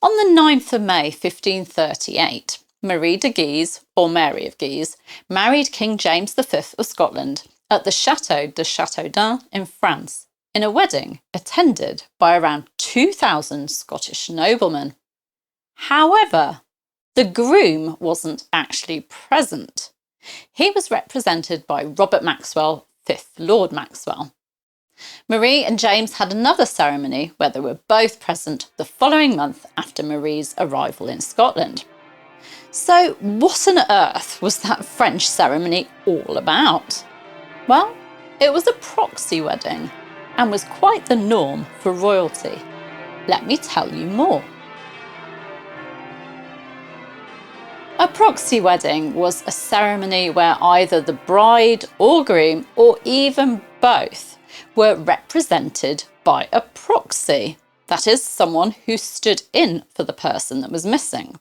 On the 9th of May 1538, Marie de Guise, or Mary of Guise, married King James V of Scotland at the Château de Châteaudun in France, in a wedding attended by around 2,000 Scottish noblemen. However, the groom wasn't actually present. He was represented by Robert Maxwell, 5th Lord Maxwell. Marie and James had another ceremony where they were both present the following month after Marie's arrival in Scotland. So what on earth was that French ceremony all about? Well, it was a proxy wedding and was quite the norm for royalty. Let me tell you more. A proxy wedding was a ceremony where either the bride or groom, or even both, were represented by a proxy, that is, someone who stood in for the person that was missing.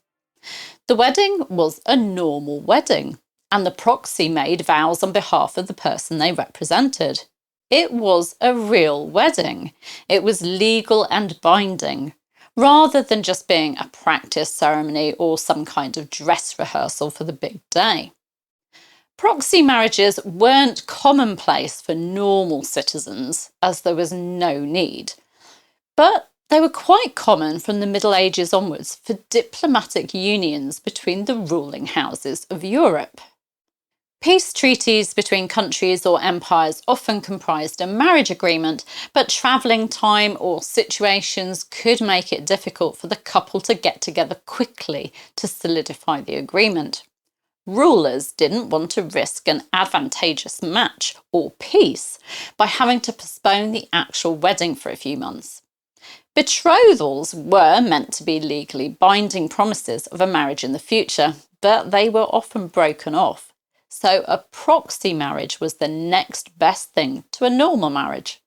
The wedding was a normal wedding, and the proxy made vows on behalf of the person they represented. It was a real wedding. It was legal and binding, rather than just being a practice ceremony or some kind of dress rehearsal for the big day. Proxy marriages weren't commonplace for normal citizens, as there was no need, but they were quite common from the Middle Ages onwards for diplomatic unions between the ruling houses of Europe. Peace treaties between countries or empires often comprised a marriage agreement, but travelling time or situations could make it difficult for the couple to get together quickly to solidify the agreement. Rulers didn't want to risk an advantageous match or peace by having to postpone the actual wedding for a few months. Betrothals were meant to be legally binding promises of a marriage in the future, but they were often broken off. So a proxy marriage was the next best thing to a normal marriage.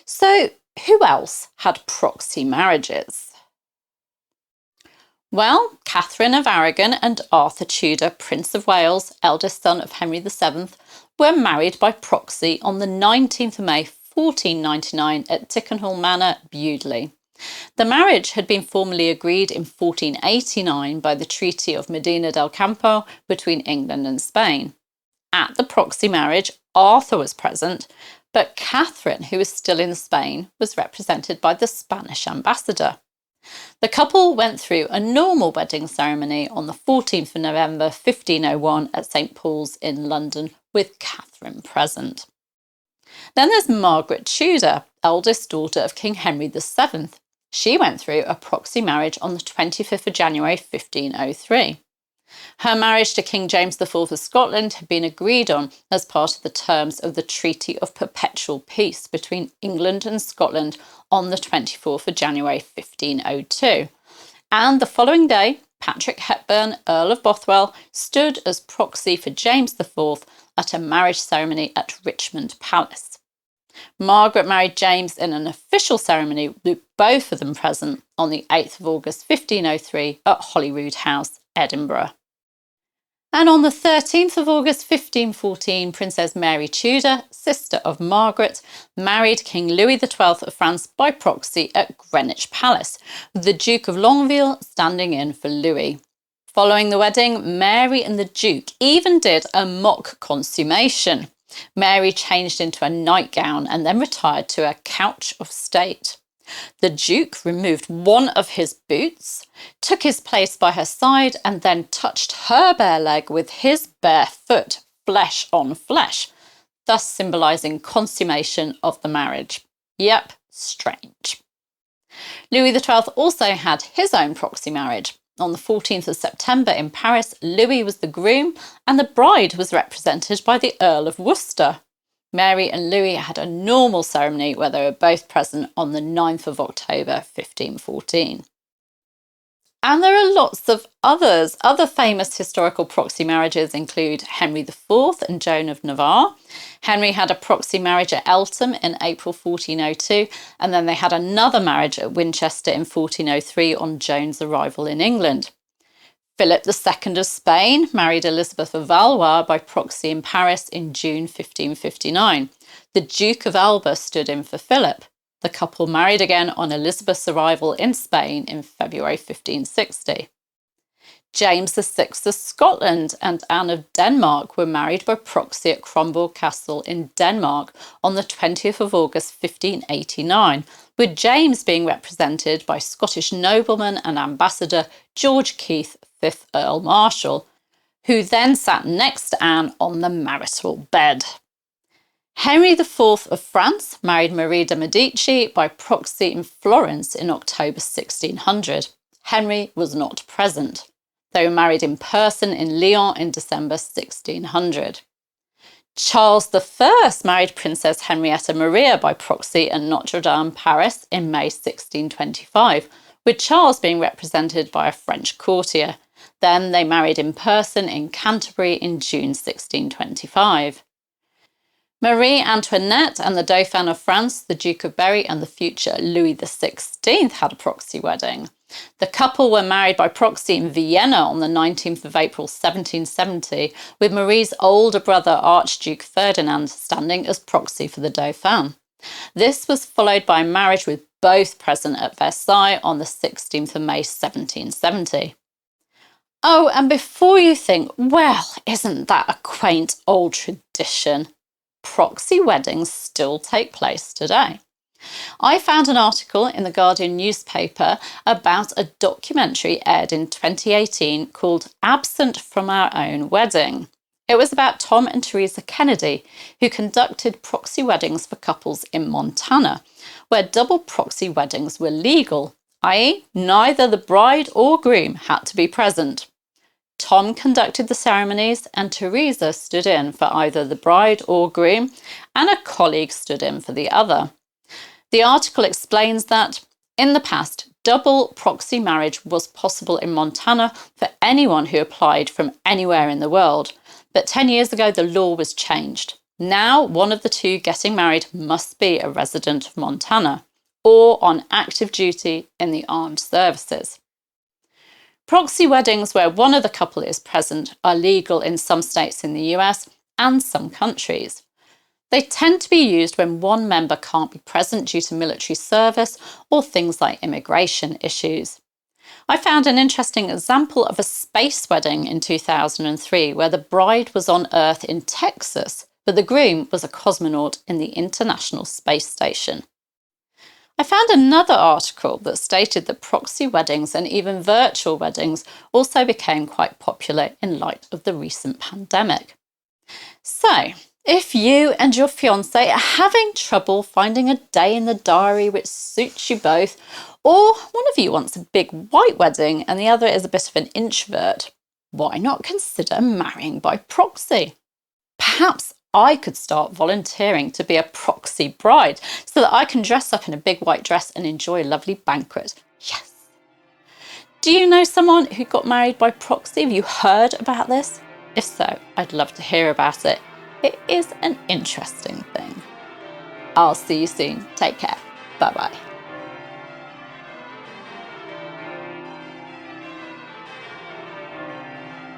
So who else had proxy marriages? Well, Catherine of Aragon and Arthur Tudor, Prince of Wales, eldest son of Henry VII, were married by proxy on the 19th of May 1499 at Tickenhall Manor, Bewdley. The marriage had been formally agreed in 1489 by the Treaty of Medina del Campo between England and Spain. At the proxy marriage, Arthur was present, but Catherine, who was still in Spain, was represented by the Spanish ambassador. The couple went through a normal wedding ceremony on the 14th of November 1501 at St Paul's in London, with Catherine present. Then there's Margaret Tudor, eldest daughter of King Henry VII. She went through a proxy marriage on the 25th of January 1503. Her marriage to King James IV of Scotland had been agreed on as part of the terms of the Treaty of Perpetual Peace between England and Scotland on the 24th of January 1502. And the following day, Patrick Hepburn, Earl of Bothwell, stood as proxy for James IV at a marriage ceremony at Richmond Palace. Margaret married James in an official ceremony with both of them present on the 8th of August 1503 at Holyrood House, Edinburgh. And on the 13th of August 1514, Princess Mary Tudor, sister of Margaret, married King Louis XII of France by proxy at Greenwich Palace, with the Duke of Longueville standing in for Louis. Following the wedding, Mary and the Duke even did a mock consummation. Mary changed into a nightgown and then retired to a couch of state. The Duke removed one of his boots, took his place by her side, and then touched her bare leg with his bare foot, flesh on flesh, thus symbolising consummation of the marriage. Yep, strange. Louis XII also had his own proxy marriage. On the 14th of September in Paris, Louis was the groom and the bride was represented by the Earl of Worcester. Mary and Louis had a normal ceremony where they were both present on the 9th of October 1514. And there are lots of others. Other famous historical proxy marriages include Henry IV and Joan of Navarre. Henry had a proxy marriage at Eltham in April 1402, and then they had another marriage at Winchester in 1403 on Joan's arrival in England. Philip II of Spain married Elizabeth of Valois by proxy in Paris in June 1559. The Duke of Alba stood in for Philip. The couple married again on Elizabeth's arrival in Spain in February 1560. James VI of Scotland and Anne of Denmark were married by proxy at Kronborg Castle in Denmark on the 20th of August 1589, with James being represented by Scottish nobleman and ambassador George Keith, 5th Earl Marshal, who then sat next to Anne on the marital bed. Henry IV of France married Marie de' Medici by proxy in Florence in October 1600. Henry was not present. They were married in person in Lyon in December 1600. Charles I married Princess Henrietta Maria by proxy at Notre Dame, Paris in May 1625, with Charles being represented by a French courtier. Then they married in person in Canterbury in June 1625. Marie Antoinette and the Dauphin of France, the Duke of Berry, and the future Louis XVI had a proxy wedding. The couple were married by proxy in Vienna on the 19th of April 1770, with Marie's older brother Archduke Ferdinand standing as proxy for the Dauphin. This was followed by marriage with both present at Versailles on the 16th of May 1770. Oh, and before you think, well, isn't that a quaint old tradition? Proxy weddings still take place today. I found an article in the Guardian newspaper about a documentary aired in 2018 called Absent from Our Own Wedding. It was about Tom and Teresa Kennedy, who conducted proxy weddings for couples in Montana, where double proxy weddings were legal, i.e., neither the bride or groom had to be present. Tom conducted the ceremonies and Teresa stood in for either the bride or groom, and a colleague stood in for the other. The article explains that, in the past, double proxy marriage was possible in Montana for anyone who applied from anywhere in the world. But 10 years ago, the law was changed. Now, one of the two getting married must be a resident of Montana or on active duty in the armed services. Proxy weddings where one of the couple is present are legal in some states in the US and some countries. They tend to be used when one member can't be present due to military service or things like immigration issues. I found an interesting example of a space wedding in 2003 where the bride was on Earth in Texas, but the groom was a cosmonaut in the International Space Station. I found another article that stated that proxy weddings and even virtual weddings also became quite popular in light of the recent pandemic. So, if you and your fiancé are having trouble finding a day in the diary which suits you both, or one of you wants a big white wedding and the other is a bit of an introvert, why not consider marrying by proxy? Perhaps I could start volunteering to be a proxy bride so that I can dress up in a big white dress and enjoy a lovely banquet. Yes! Do you know someone who got married by proxy? Have you heard about this? If so, I'd love to hear about it. It is an interesting thing. I'll see you soon. Take care. Bye-bye.